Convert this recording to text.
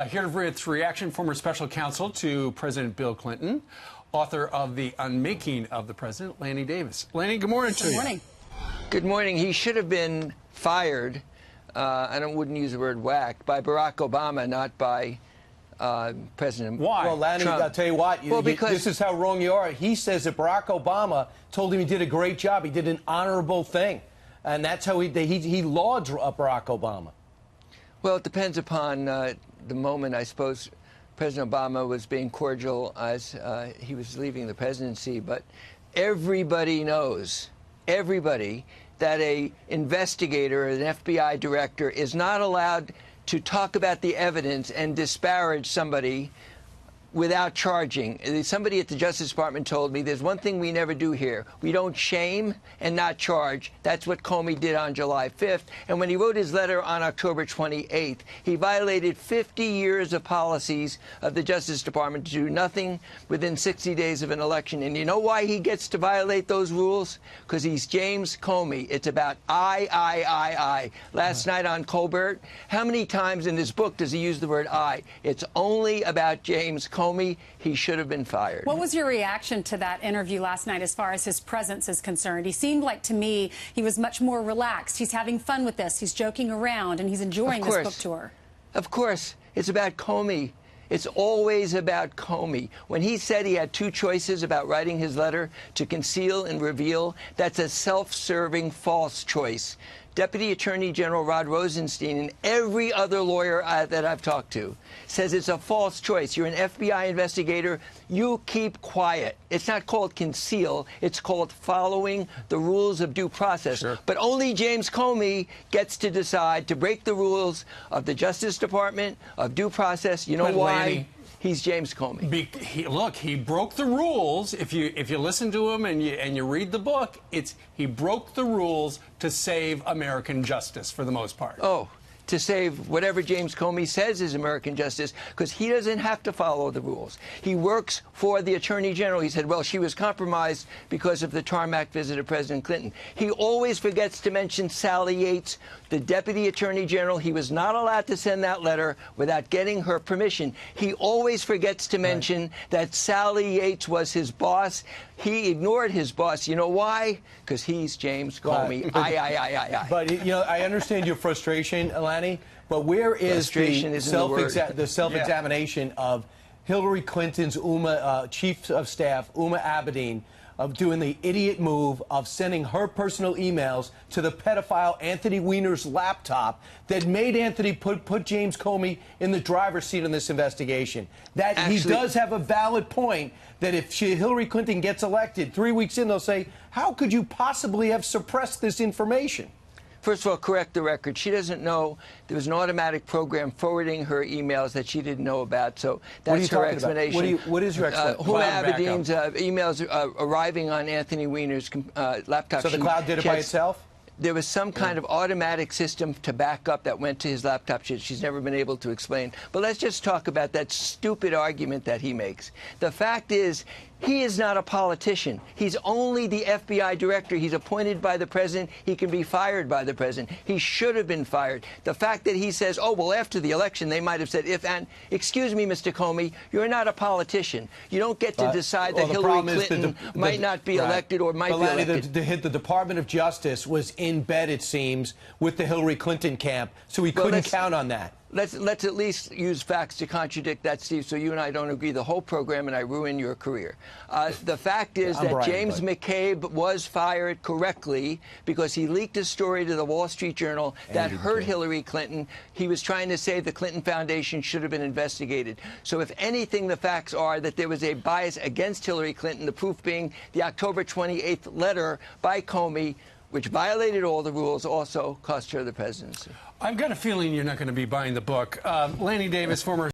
Here for its reaction, former special counsel to President Bill Clinton, author of The Unmaking of the President, Lanny Davis. Lanny, good morning to you. Good morning. Good morning. He should have been fired, I wouldn't use the word whacked, by Barack Obama, not by President Why? Trump. Well, Lanny, I'll tell you what, because this is how wrong you are. He says that Barack Obama told him he did a great job. He did an honorable thing. And that's how he lauds Barack Obama. Well, it depends upon the moment. I suppose President Obama was being cordial as he was leaving the presidency, but everybody knows, that an investigator, an FBI director, is not allowed to talk about the evidence and disparage somebody without charging. Somebody at the Justice Department told me there's one thing we never do here. We don't shame and not charge. That's what Comey did on July 5th. And when he wrote his letter on October 28th, he violated 50 years of policies of the Justice Department to do nothing within 60 days of an election. And you know why he gets to violate those rules? Because he's James Comey. It's about I. Last night on Colbert, how many times in his book does he use the word I? It's only about James Comey. He should have been fired. What was your reaction to that interview last night as far as his presence is concerned? He seemed like, to me, he was much more relaxed. He's having fun with this. He's joking around, and he's enjoying this book tour. Of course. It's about Comey. It's always about Comey. When he said he had two choices about writing his letter, to conceal and reveal, that's a self-serving false choice. Deputy Attorney General Rod Rosenstein and every other lawyer that I've talked to says it's a false choice. You're an FBI investigator. You keep quiet. It's not called conceal. It's called following the rules of due process. Sure. But only James Comey gets to decide to break the rules of the Justice Department, of due process. You know why? Lanny, he's James Comey. Look, he broke the rules. If you listen to him and you read the book, he broke the rules to save American justice for the most part. Oh, to save whatever James Comey says is American justice, because he doesn't have to follow the rules. He works for the Attorney General. He said, well, she was compromised because of the tarmac visit of President Clinton. He always forgets to mention Sally Yates, the Deputy Attorney General. He was not allowed to send that letter without getting her permission. He always forgets to mention that Sally Yates was his boss. He ignored his boss. You know why? Because he's James Comey. But, you know, I understand your frustration, Lanny, but where is the self-examination of Hillary Clinton's chief of staff, Uma Abedin, of doing the idiot move of sending her personal emails to the pedophile Anthony Weiner's laptop that made Anthony put James Comey in the driver's seat in this investigation? That he does have a valid point that if Hillary Clinton gets elected, 3 weeks in, they'll say, how could you possibly have suppressed this information? First of all, correct the record. She doesn't know there was an automatic program forwarding her emails that she didn't know about. So that's her explanation. What is your explanation? Uma Abedin's emails arriving on Anthony Weiner's laptop. So the cloud did it by itself? There was some kind of automatic system to back up that went to his laptop. She's never been able to explain. But let's just talk about that stupid argument that he makes. The fact is, he is not a politician. He's only the FBI director. He's appointed by the president. He can be fired by the president. He should have been fired. The fact that he says, oh, well, after the election, they might have said, excuse me, Mr. Comey, you're not a politician. You don't get to decide that Hillary Clinton might not be elected or might be elected. The Department of Justice was in bed, it seems, with the Hillary Clinton camp, so he couldn't count on that. Let's at least use facts to contradict that, Steve, so you and I don't agree the whole program and I ruin your career. The fact is that James McCabe was fired correctly because he leaked a story to the Wall Street Journal that hurt Hillary Clinton. He was trying to say the Clinton Foundation should have been investigated. So if anything, the facts are that there was a bias against Hillary Clinton, the proof being the October 28th letter by Comey, which violated all the rules, also cost her the presidency. I've got a feeling you're not going to be buying the book. Lanny Davis, former